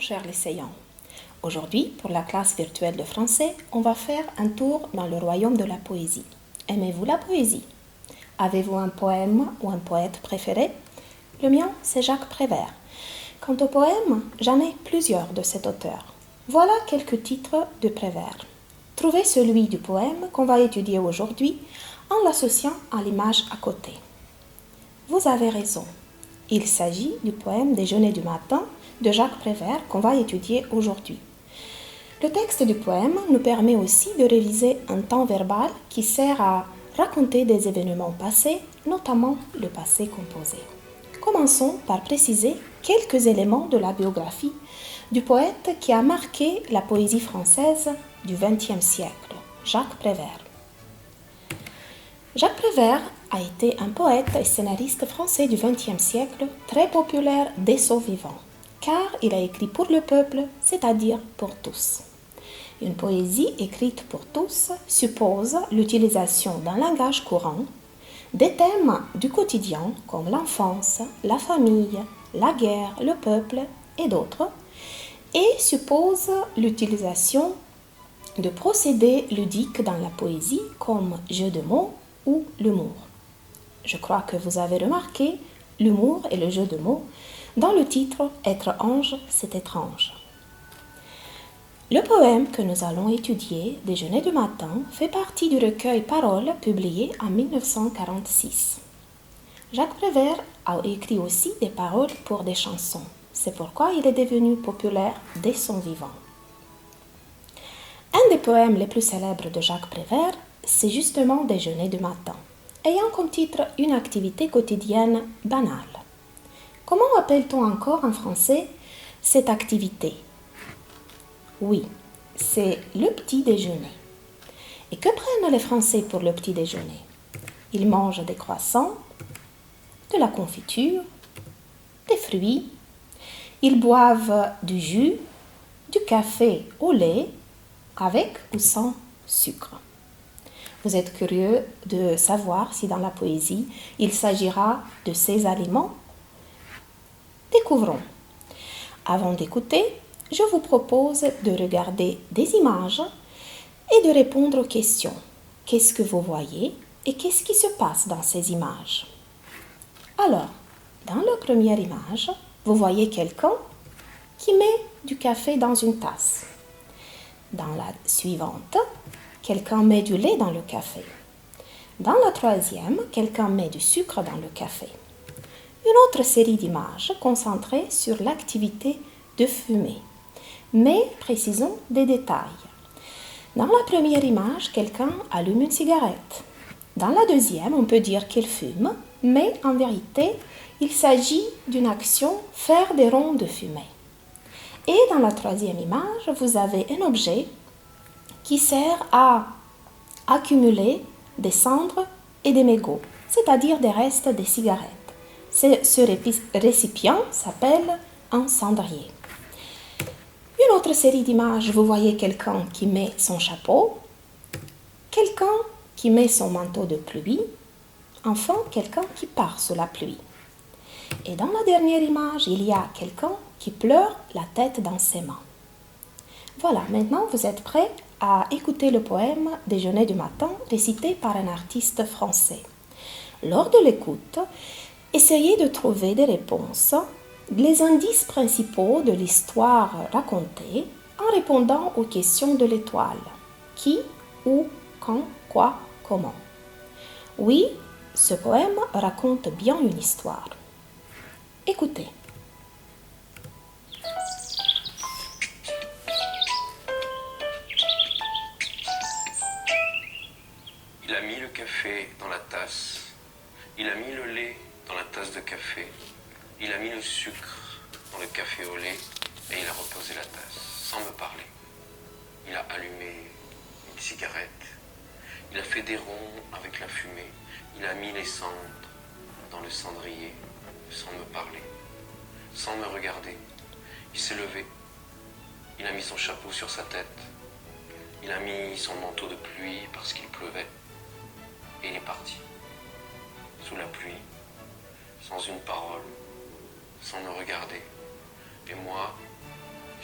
chers lycéens. Aujourd'hui, pour la classe virtuelle de français, on va faire un tour dans le royaume de la poésie. Aimez-vous la poésie? Avez-vous un poème ou un poète préféré? Le mien, c'est Jacques Prévert. Quant au poème, j'en ai plusieurs de cet auteur. Voilà quelques titres de Prévert. Trouvez celui du poème qu'on va étudier aujourd'hui en l'associant à l'image à côté. Vous avez raison. Il s'agit du poème Déjeuner du matin de Jacques Prévert qu'on va étudier aujourd'hui. Le texte du poème nous permet aussi de réviser un temps verbal qui sert à raconter des événements passés, notamment le passé composé. Commençons par préciser quelques éléments de la biographie du poète qui a marqué la poésie française du XXe siècle, Jacques Prévert. Jacques Prévert a été un poète et scénariste français du XXe siècle très populaire dès son vivant, car il a écrit pour le peuple, c'est-à-dire pour tous. Une poésie écrite pour tous suppose l'utilisation d'un langage courant, des thèmes du quotidien comme l'enfance, la famille, la guerre, le peuple et d'autres, et suppose l'utilisation de procédés ludiques dans la poésie comme jeu de mots ou l'humour. Je crois que vous avez remarqué l'humour et le jeu de mots dans le titre « Être ange, c'est étrange ». Le poème que nous allons étudier, Déjeuner du matin, fait partie du recueil Paroles publié en 1946. Jacques Prévert a écrit aussi des paroles pour des chansons. C'est pourquoi il est devenu populaire dès son vivant. Un des poèmes les plus célèbres de Jacques Prévert, c'est justement Déjeuner du matin, ayant comme titre une activité quotidienne banale. Comment appelle-t-on encore en français cette activité? Oui, c'est le petit déjeuner. Et que prennent les Français pour le petit déjeuner? Ils mangent des croissants, de la confiture, des fruits. Ils boivent du jus, du café au lait, avec ou sans sucre. Vous êtes curieux de savoir si dans la poésie, il s'agira de ces aliments? Découvrons. Avant d'écouter, je vous propose de regarder des images et de répondre aux questions. Qu'est-ce que vous voyez et qu'est-ce qui se passe dans ces images? Alors, dans la première image, vous voyez quelqu'un qui met du café dans une tasse. Dans la suivante, quelqu'un met du lait dans le café. Dans la troisième, quelqu'un met du sucre dans le café. Une autre série d'images concentrées sur l'activité de fumer. Mais précisons des détails. Dans la première image, quelqu'un allume une cigarette. Dans la deuxième, on peut dire qu'il fume, mais en vérité, il s'agit d'une action faire des ronds de fumée. Et dans la troisième image, vous avez un objet qui sert à accumuler des cendres et des mégots, c'est-à-dire des restes des cigarettes. Ce récipient s'appelle un cendrier. Une autre série d'images, vous voyez quelqu'un qui met son chapeau, quelqu'un qui met son manteau de pluie, enfin quelqu'un qui part sous la pluie. Et dans la dernière image, il y a quelqu'un qui pleure la tête dans ses mains. Voilà, maintenant vous êtes prêts à écouter le poème Déjeuner du matin récité par un artiste français. Lors de l'écoute, essayez de trouver des réponses, les indices principaux de l'histoire racontée en répondant aux questions de l'étoile. Qui, où, quand, quoi, comment. Oui, ce poème raconte bien une histoire. Écoutez. Il a mis le café dans la tasse. Il a mis le lait dans la tasse de café. Il a mis le sucre dans le café au lait et il a reposé la tasse sans me parler. Il a allumé une cigarette. Il a fait des ronds avec la fumée. Il a mis les cendres dans le cendrier sans me parler, sans me regarder. Il s'est levé. Il a mis son chapeau sur sa tête. Il a mis son manteau de pluie parce qu'il pleuvait. Et il est parti. Sous la pluie, sans une parole, sans me regarder. Et moi,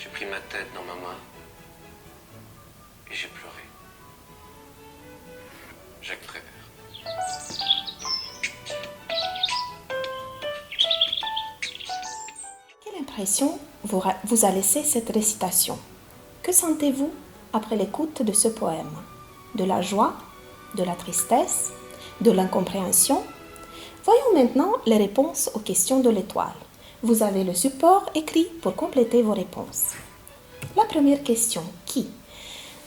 J'ai pris ma tête dans ma main et j'ai pleuré. Jacques Prévert. Quelle impression vous a laissé cette récitation? Que sentez-vous après l'écoute de ce poème? De la joie, de la tristesse, de l'incompréhension? Voyons maintenant les réponses aux questions de l'étoile. Vous avez le support écrit pour compléter vos réponses. La première question, qui?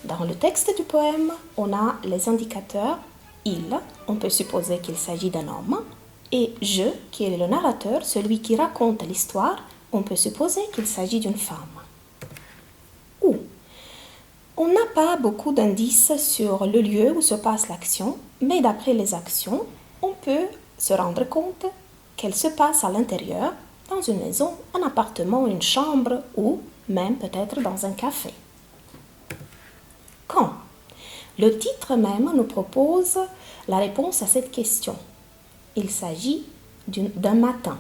Dans le texte du poème, on a les indicateurs il, on peut supposer qu'il s'agit d'un homme, et je, qui est le narrateur, celui qui raconte l'histoire, on peut supposer qu'il s'agit d'une femme. Où? On n'a pas beaucoup d'indices sur le lieu où se passe l'action, mais d'après les actions, on peut se rendre compte qu'elle se passe à l'intérieur, dans une maison, un appartement, une chambre ou même peut-être dans un café. Quand? Le titre même nous propose la réponse à cette question. Il s'agit d'un matin.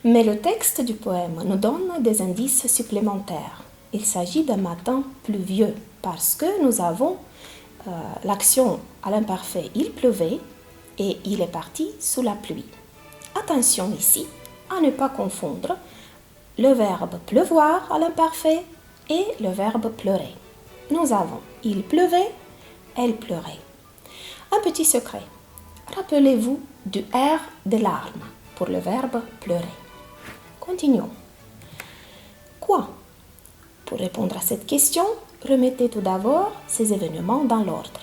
Mais le texte du poème nous donne des indices supplémentaires. Il s'agit d'un matin pluvieux parce que nous avons l'action à l'imparfait. Il pleuvait et il est parti sous la pluie. Attention ici à ne pas confondre le verbe pleuvoir à l'imparfait et le verbe pleurer. Nous avons il pleuvait, elle pleurait. Un petit secret. Rappelez-vous du R des larmes pour le verbe pleurer. Continuons. Quoi? Pour répondre à cette question, remettez tout d'abord ces événements dans l'ordre.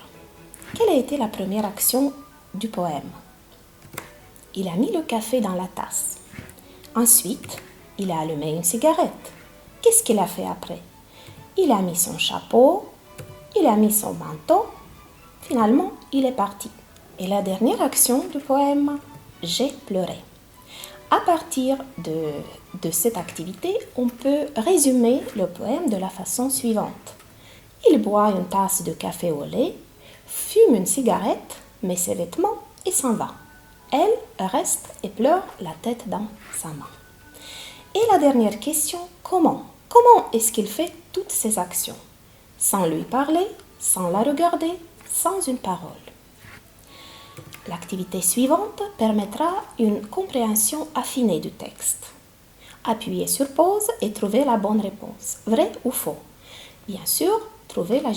Quelle a été la première action du poème? Il a mis le café dans la tasse. Ensuite, il a allumé une cigarette. Qu'est-ce qu'il a fait après? Il a mis son chapeau, il a mis son manteau. Finalement, il est parti. Et la dernière action du poème, j'ai pleuré. À partir de cette activité, on peut résumer le poème de la façon suivante. Il boit une tasse de café au lait, fume une cigarette, met ses vêtements et s'en va. Elle reste et pleure la tête dans sa main. Et la dernière question, comment? Comment est-ce qu'il fait toutes ces actions? Sans lui parler, sans la regarder, sans une parole. L'activité suivante permettra une compréhension affinée du texte. Appuyez sur pause et trouvez la bonne réponse, vrai ou faux. Bien sûr, trouvez la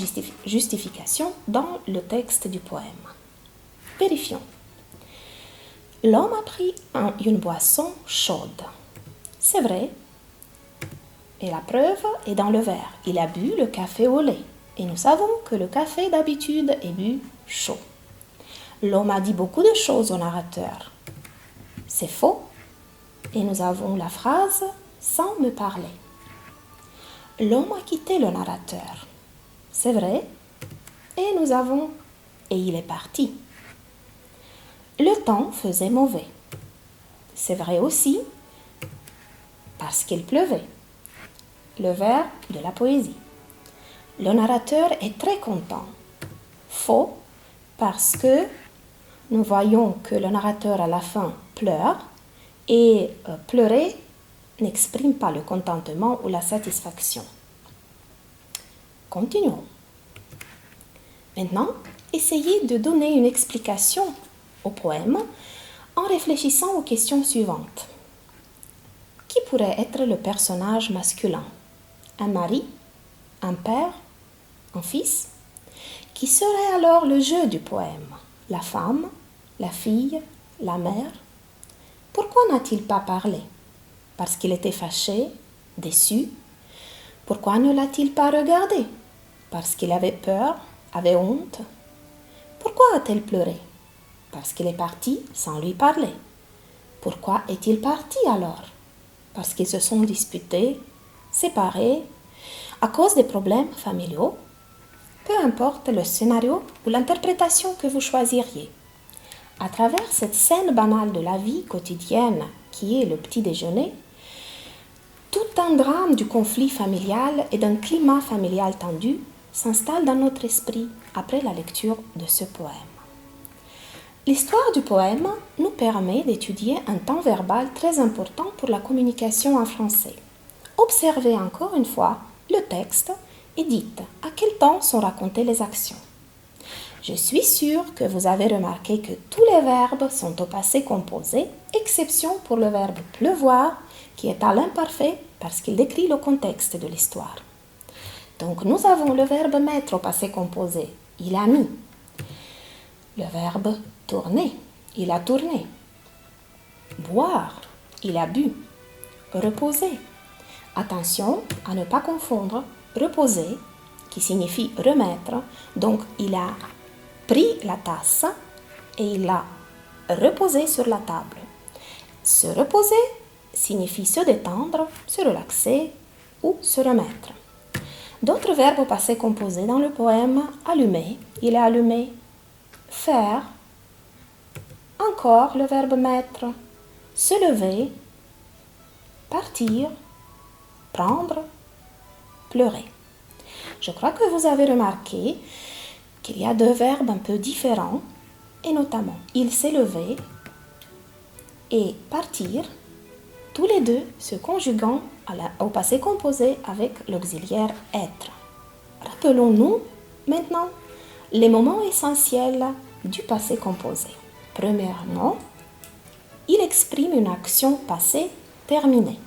justification dans le texte du poème. Vérifions. L'homme a pris une boisson chaude. C'est vrai. Et la preuve est dans le verre. Il a bu le café au lait. Et nous savons que le café d'habitude est bu chaud. L'homme a dit beaucoup de choses au narrateur. C'est faux. Et nous avons la phrase « sans me parler ». L'homme a quitté le narrateur. C'est vrai. Et nous avons « et il est parti ». Le temps faisait mauvais. C'est vrai aussi parce qu'il pleuvait. Le vers de la poésie. Le narrateur est très content. Faux parce que nous voyons que le narrateur à la fin pleure et pleurer n'exprime pas le contentement ou la satisfaction. Continuons. Maintenant, essayez de donner une explication au poème en réfléchissant aux questions suivantes. Qui pourrait être le personnage masculin? Un mari? Un père? Un fils? Qui serait alors le jeu du poème? La femme? La fille? La mère? Pourquoi n'a-t-il pas parlé? Parce qu'il était fâché? Déçu? Pourquoi ne l'a-t-il pas regardé? Parce qu'il avait peur? Avait honte? Pourquoi a-t-elle pleuré? Parce qu'il est parti sans lui parler. Pourquoi est-il parti alors? Parce qu'ils se sont disputés, séparés, à cause des problèmes familiaux. Peu importe le scénario ou l'interprétation que vous choisiriez. À travers cette scène banale de la vie quotidienne qui est le petit déjeuner, tout un drame du conflit familial et d'un climat familial tendu s'installe dans notre esprit après la lecture de ce poème. L'histoire du poème nous permet d'étudier un temps verbal très important pour la communication en français. Observez encore une fois texte et dites à quel temps sont racontées les actions. Je suis sûre que vous avez remarqué que tous les verbes sont au passé composé, exception pour le verbe pleuvoir qui est à l'imparfait parce qu'il décrit le contexte de l'histoire. Donc nous avons le verbe mettre au passé composé, il a mis. Le verbe tourner, il a tourné. Boire, il a bu. Reposer. Attention à ne pas confondre reposer, qui signifie remettre, donc il a pris la tasse et il l'a reposée sur la table. Se reposer signifie se détendre, se relaxer ou se remettre. D'autres verbes au passé composé dans le poème allumer, il a allumé, faire, encore le verbe mettre, se lever, partir, prendre, pleurer. Je crois que vous avez remarqué qu'il y a deux verbes un peu différents, et notamment il s'est levé et partir, tous les deux se conjuguant au passé composé avec l'auxiliaire être. Rappelons-nous maintenant les moments essentiels du passé composé. Premièrement, il exprime une action passée terminée.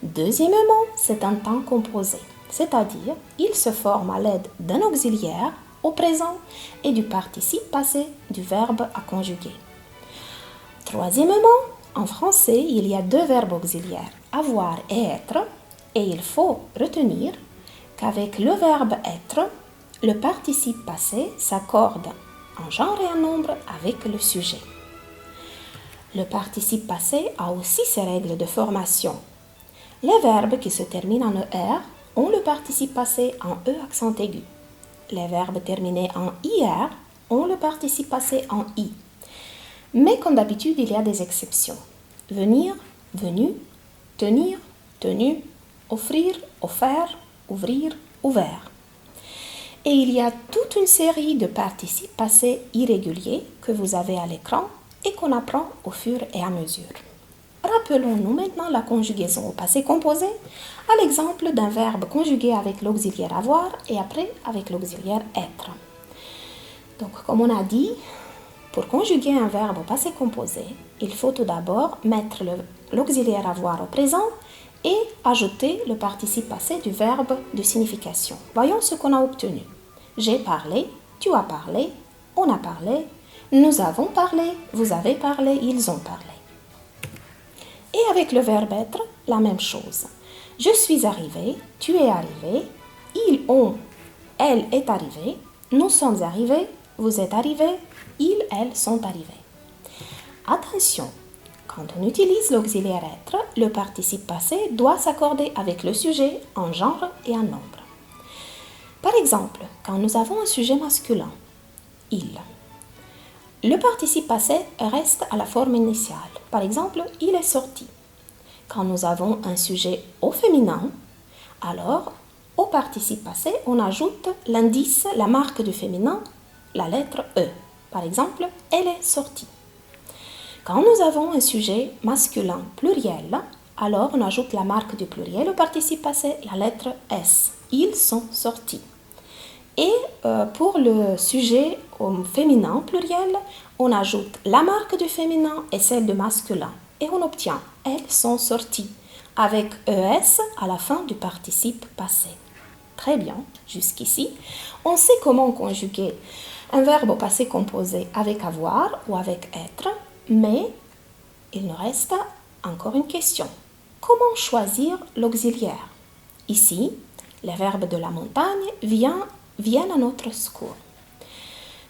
Deuxièmement, c'est un temps composé, c'est-à-dire il se forme à l'aide d'un auxiliaire au présent et du participe passé du verbe à conjuguer. Troisièmement, en français, il y a deux verbes auxiliaires, avoir et être, et il faut retenir qu'avec le verbe être, le participe passé s'accorde en genre et en nombre avec le sujet. Le participe passé a aussi ses règles de formation. Les verbes qui se terminent en ER ont le participe passé en E accent aigu. Les verbes terminés en IR ont le participe passé en I. Mais comme d'habitude, il y a des exceptions. Venir, venu, tenir, tenu, offrir, offert, ouvrir, ouvert. Et il y a toute une série de participes passés irréguliers que vous avez à l'écran et qu'on apprend au fur et à mesure. Rappelons-nous maintenant la conjugaison au passé composé à l'exemple d'un verbe conjugué avec l'auxiliaire avoir et après avec l'auxiliaire être. Donc, comme on a dit, pour conjuguer un verbe au passé composé, il faut tout d'abord mettre l'auxiliaire avoir au présent et ajouter le participe passé du verbe de signification. Voyons ce qu'on a obtenu. J'ai parlé, tu as parlé, on a parlé, nous avons parlé, vous avez parlé, ils ont parlé. Et avec le verbe être, la même chose. Je suis arrivé, tu es arrivé, ils ont, elle est arrivée, nous sommes arrivés, vous êtes arrivés, ils, elles sont arrivés. Attention, quand on utilise l'auxiliaire être, le participe passé doit s'accorder avec le sujet en genre et en nombre. Par exemple, quand nous avons un sujet masculin, il, le participe passé reste à la forme initiale. Par exemple, il est sorti. Quand nous avons un sujet au féminin, alors au participe passé, on ajoute l'indice, la marque du féminin, la lettre E. Par exemple, elle est sortie. Quand nous avons un sujet masculin pluriel, alors on ajoute la marque du pluriel au participe passé, la lettre S. Ils sont sortis. Et pour le sujet au féminin pluriel, on ajoute la marque du féminin et celle du masculin. Et on obtient « elles sont sorties » avec ES à la fin du participe passé. Très bien, jusqu'ici, on sait comment conjuguer un verbe au passé composé avec avoir ou avec être, mais il nous reste encore une question. Comment choisir l'auxiliaire? Ici, les verbes de la montagne viennent à notre secours.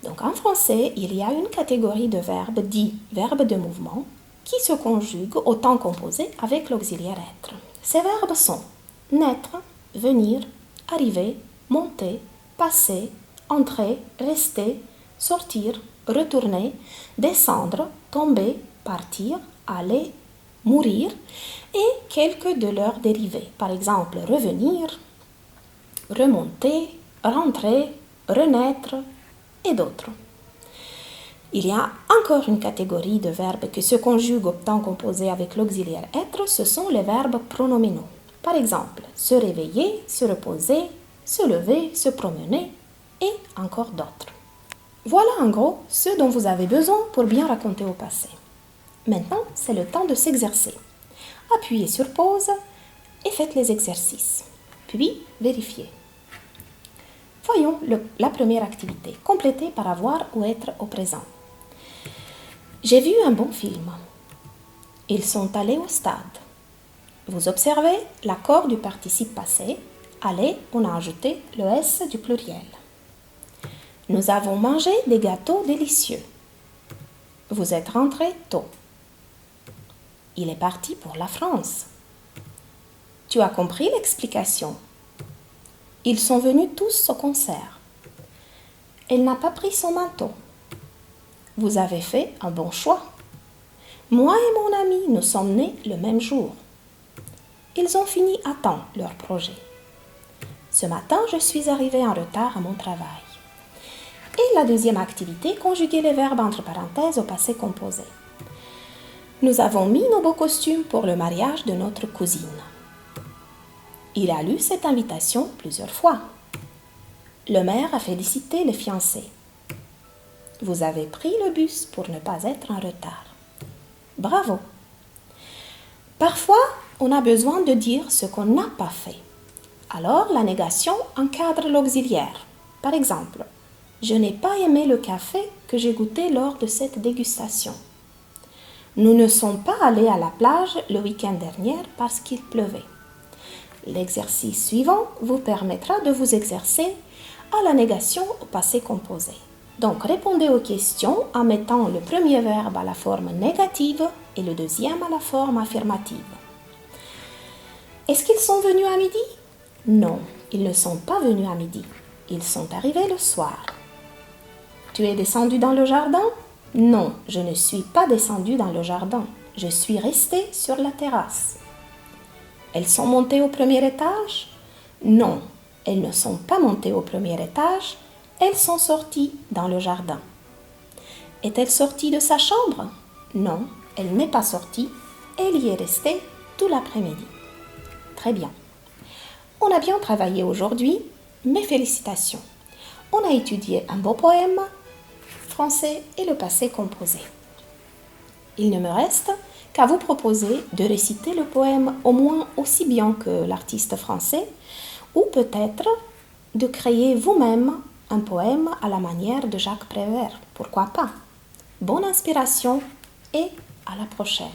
Donc en français, il y a une catégorie de verbes dits verbes de mouvement qui se conjuguent au temps composé avec l'auxiliaire être. Ces verbes sont naître, venir, arriver, monter, passer, entrer, rester, sortir, retourner, descendre, tomber, partir, aller, mourir et quelques de leurs dérivés. Par exemple, revenir, remonter, rentrer, renaître et d'autres. Il y a encore une catégorie de verbes qui se conjuguent au temps composé avec l'auxiliaire être, ce sont les verbes pronominaux. Par exemple, se réveiller, se reposer, se lever, se promener et encore d'autres. Voilà en gros ce dont vous avez besoin pour bien raconter au passé. Maintenant, c'est le temps de s'exercer. Appuyez sur pause et faites les exercices. Puis, vérifiez. Voyons la première activité, complétée par avoir ou être au présent. J'ai vu un bon film. Ils sont allés au stade. Vous observez l'accord du participe passé. Aller, on a ajouté le S du pluriel. Nous avons mangé des gâteaux délicieux. Vous êtes rentré tôt. Il est parti pour la France. Tu as compris l'explication? Ils sont venus tous au concert. Elle n'a pas pris son manteau. Vous avez fait un bon choix. Moi et mon ami, nous sommes nés le même jour. Ils ont fini à temps leur projet. Ce matin, je suis arrivée en retard à mon travail. Et la deuxième activité, conjuguer les verbes entre parenthèses au passé composé. Nous avons mis nos beaux costumes pour le mariage de notre cousine. Il a lu cette invitation plusieurs fois. Le maire a félicité les fiancés. Vous avez pris le bus pour ne pas être en retard. Bravo! Parfois, on a besoin de dire ce qu'on n'a pas fait. Alors, la négation encadre l'auxiliaire. Par exemple, je n'ai pas aimé le café que j'ai goûté lors de cette dégustation. Nous ne sommes pas allés à la plage le week-end dernier parce qu'il pleuvait. L'exercice suivant vous permettra de vous exercer à la négation au passé composé. Donc, répondez aux questions en mettant le premier verbe à la forme négative et le deuxième à la forme affirmative. Est-ce qu'ils sont venus à midi? Non, ils ne sont pas venus à midi. Ils sont arrivés le soir. Tu es descendu dans le jardin? Non, je ne suis pas descendu dans le jardin. Je suis resté sur la terrasse. Elles sont montées au premier étage? Non, elles ne sont pas montées au premier étage. Elles sont sorties dans le jardin. Est-elle sortie de sa chambre? Non, elle n'est pas sortie. Elle y est restée tout l'après-midi. Très bien. On a bien travaillé aujourd'hui. Mes félicitations. On a étudié un beau poème français et le passé composé. Il ne me reste qu'à vous proposer de réciter le poème au moins aussi bien que l'artiste français ou peut-être de créer vous-même un poème à la manière de Jacques Prévert. Pourquoi pas? Bonne inspiration et à la prochaine.